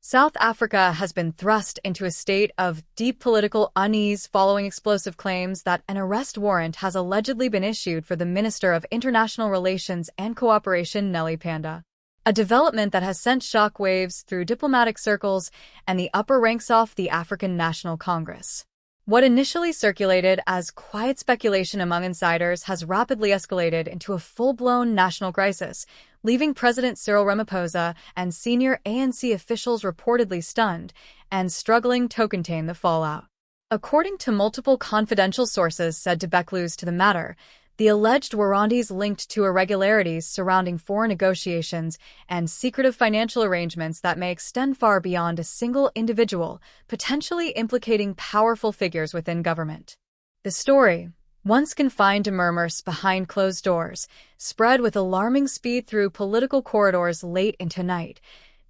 South Africa has been thrust into a state of deep political unease following explosive claims that an arrest warrant has allegedly been issued for the Minister of International Relations and Cooperation, Nelly Pandor. A development that has sent shockwaves through diplomatic circles and the upper ranks of the African National Congress. What initially circulated as quiet speculation among insiders has rapidly escalated into a full-blown national crisis, leaving President Cyril Ramaphosa and senior ANC officials reportedly stunned and struggling to contain the fallout. According to multiple confidential sources said to Becluse to the matter, the alleged warranties linked to irregularities surrounding foreign negotiations and secretive financial arrangements that may extend far beyond a single individual, potentially implicating powerful figures within government. The story, once confined to murmurs behind closed doors, spread with alarming speed through political corridors late into night,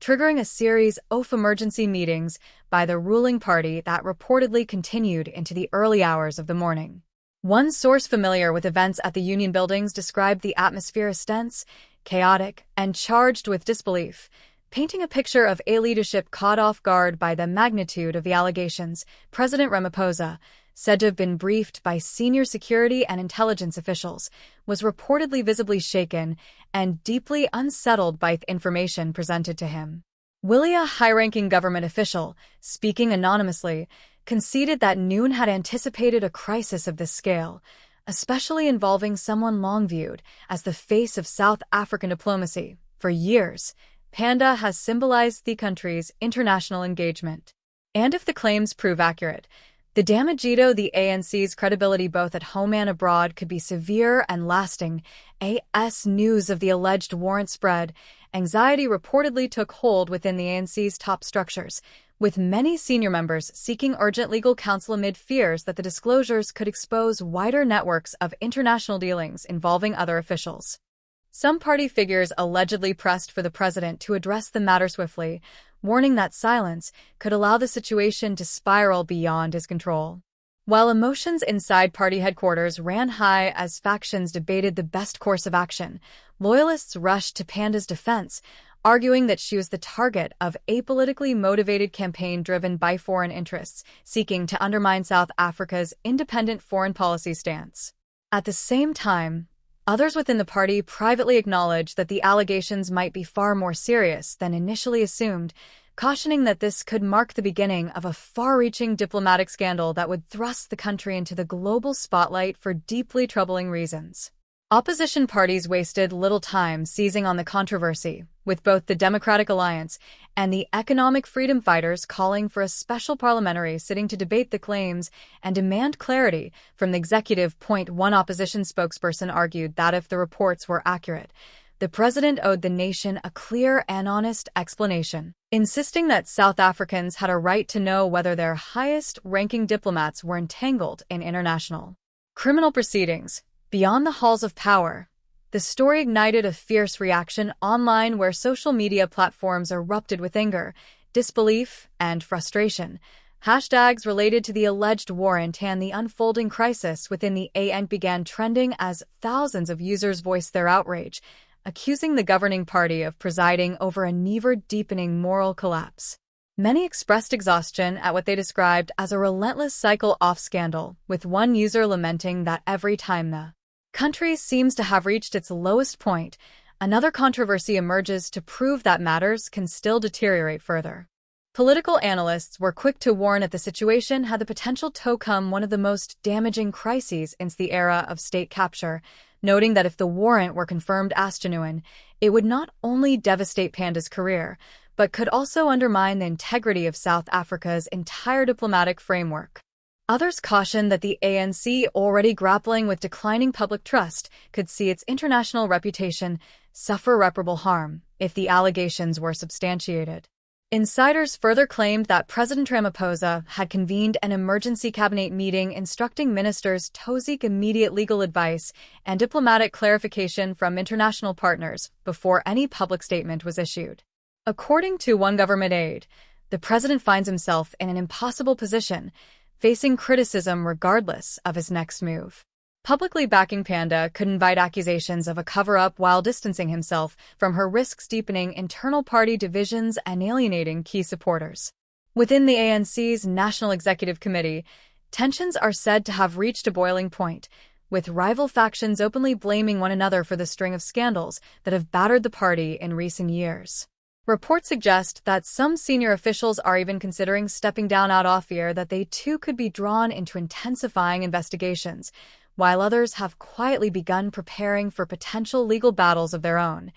triggering a series of emergency meetings by the ruling party that reportedly continued into the early hours of the morning. One source familiar with events at the Union buildings described the atmosphere as tense, chaotic, and charged with disbelief, painting a picture of a leadership caught off guard by the magnitude of the allegations. President Ramaphosa, said to have been briefed by senior security and intelligence officials, was reportedly visibly shaken and deeply unsettled by the information presented to him. A high-ranking government official, speaking anonymously, conceded that Noon had anticipated a crisis of this scale, especially involving someone long viewed as the face of South African diplomacy. For years, Pandor has symbolized the country's international engagement. And if the claims prove accurate, the damage to the ANC's credibility both at home and abroad could be severe and lasting. As news of the alleged warrant spread, anxiety reportedly took hold within the ANC's top structures, with many senior members seeking urgent legal counsel amid fears that the disclosures could expose wider networks of international dealings involving other officials. Some party figures allegedly pressed for the president to address the matter swiftly, warning that silence could allow the situation to spiral beyond his control. While emotions inside party headquarters ran high as factions debated the best course of action, loyalists rushed to Pandor's defense, arguing that she was the target of a politically motivated campaign driven by foreign interests, seeking to undermine South Africa's independent foreign policy stance. At the same time, others within the party privately acknowledged that the allegations might be far more serious than initially assumed, cautioning that this could mark the beginning of a far-reaching diplomatic scandal that would thrust the country into the global spotlight for deeply troubling reasons. Opposition parties wasted little time seizing on the controversy, with both the Democratic Alliance and the Economic Freedom Fighters calling for a special parliamentary sitting to debate the claims and demand clarity from the executive. One opposition spokesperson argued that if the reports were accurate, the president owed the nation a clear and honest explanation, insisting that South Africans had a right to know whether their highest-ranking diplomats were entangled in international criminal proceedings. Beyond the halls of power, the story ignited a fierce reaction online where social media platforms erupted with anger, disbelief, and frustration. Hashtags related to the alleged warrant and the unfolding crisis within the ANC began trending as thousands of users voiced their outrage, accusing the governing party of presiding over a never-deepening moral collapse. Many expressed exhaustion at what they described as a relentless cycle of scandal, with one user lamenting that every time the country seems to have reached its lowest point, another controversy emerges to prove that matters can still deteriorate further. Political analysts were quick to warn that the situation had the potential to become one of the most damaging crises since the era of state capture, noting that if the warrant were confirmed as genuine, it would not only devastate Pandor's career, but could also undermine the integrity of South Africa's entire diplomatic framework. Others cautioned that the ANC, already grappling with declining public trust, could see its international reputation suffer irreparable harm if the allegations were substantiated. Insiders further claimed that President Ramaphosa had convened an emergency cabinet meeting instructing ministers to seek immediate legal advice and diplomatic clarification from international partners before any public statement was issued. According to one government aide, the president finds himself in an impossible position, facing criticism regardless of his next move. Publicly backing Panda could invite accusations of a cover-up while distancing himself from her, risks deepening internal party divisions and alienating key supporters. Within the ANC's National Executive Committee, tensions are said to have reached a boiling point, with rival factions openly blaming one another for the string of scandals that have battered the party in recent years. Reports suggest that some senior officials are even considering stepping down out of fear that they too could be drawn into intensifying investigations, while others have quietly begun preparing for potential legal battles of their own.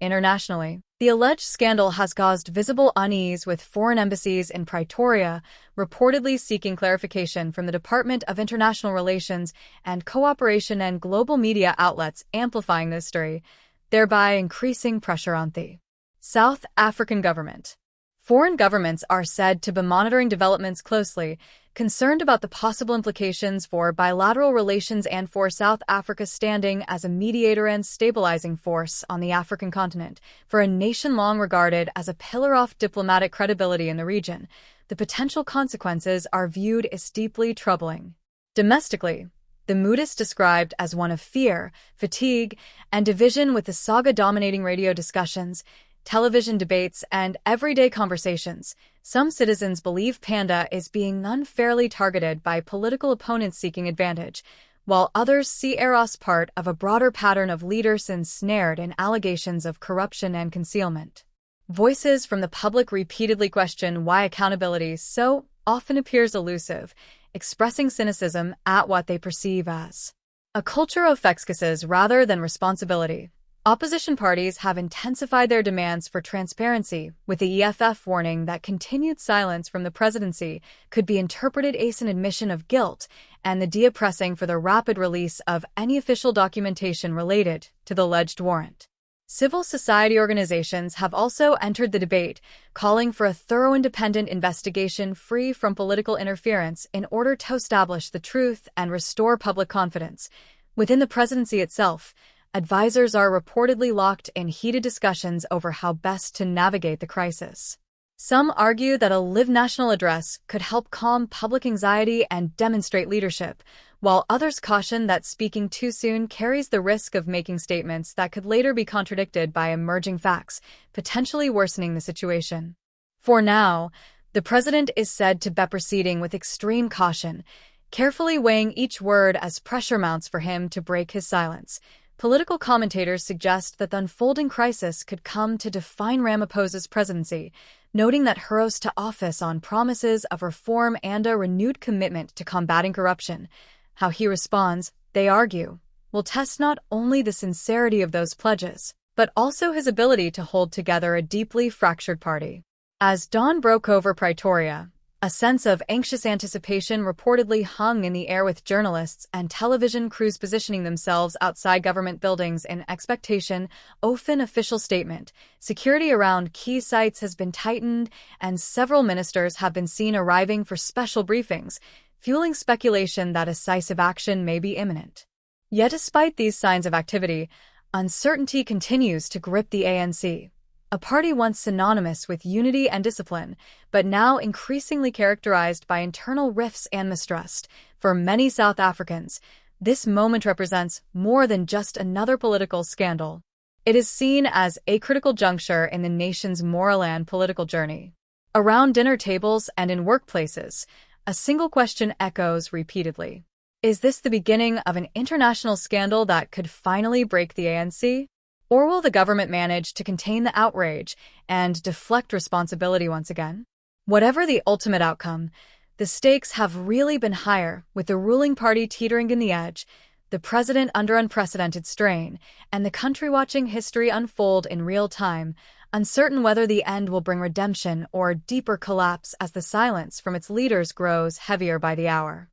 Internationally, the alleged scandal has caused visible unease, with foreign embassies in Pretoria reportedly seeking clarification from the Department of International Relations and Cooperation, and global media outlets amplifying the story, thereby increasing pressure on the South African government. Foreign governments are said to be monitoring developments closely, concerned about the possible implications for bilateral relations and for South Africa's standing as a mediator and stabilizing force on the African continent. For a nation long regarded as a pillar of diplomatic credibility in the region, the potential consequences are viewed as deeply troubling. Domestically, the mood is described as one of fear, fatigue, and division, with the saga dominating radio discussions, television debates, and everyday conversations. Some citizens believe Panda is being unfairly targeted by political opponents seeking advantage, while others see her as part of a broader pattern of leaders ensnared in allegations of corruption and concealment. Voices from the public repeatedly question why accountability so often appears elusive, expressing cynicism at what they perceive as a culture of excuses rather than responsibility. Opposition parties have intensified their demands for transparency, with the EFF warning that continued silence from the presidency could be interpreted as an admission of guilt, and the DA pressing for the rapid release of any official documentation related to the alleged warrant. Civil society organizations have also entered the debate, calling for a thorough independent investigation free from political interference in order to establish the truth and restore public confidence. Within the presidency itself, advisors are reportedly locked in heated discussions over how best to navigate the crisis. Some argue that a live national address could help calm public anxiety and demonstrate leadership, while others caution that speaking too soon carries the risk of making statements that could later be contradicted by emerging facts, potentially worsening the situation. For now, the president is said to be proceeding with extreme caution, carefully weighing each word as pressure mounts for him to break his silence. Political commentators suggest that the unfolding crisis could come to define Ramaphosa's presidency, noting that he rose to office on promises of reform and a renewed commitment to combating corruption. How he responds, they argue, will test not only the sincerity of those pledges, but also his ability to hold together a deeply fractured party. As dawn broke over Pretoria, a sense of anxious anticipation reportedly hung in the air, with journalists and television crews positioning themselves outside government buildings in expectation of an official statement. Security around key sites has been tightened, and several ministers have been seen arriving for special briefings, fueling speculation that decisive action may be imminent. Yet despite these signs of activity, uncertainty continues to grip the ANC. A party once synonymous with unity and discipline, but now increasingly characterized by internal rifts and mistrust. For many South Africans, this moment represents more than just another political scandal. It is seen as a critical juncture in the nation's moral and political journey. Around dinner tables and in workplaces, a single question echoes repeatedly. Is this the beginning of an international scandal that could finally break the ANC? Or will the government manage to contain the outrage and deflect responsibility once again? Whatever the ultimate outcome, the stakes have really been higher, with the ruling party teetering in the edge, the president under unprecedented strain, and the country watching history unfold in real time, uncertain whether the end will bring redemption or deeper collapse as the silence from its leaders grows heavier by the hour.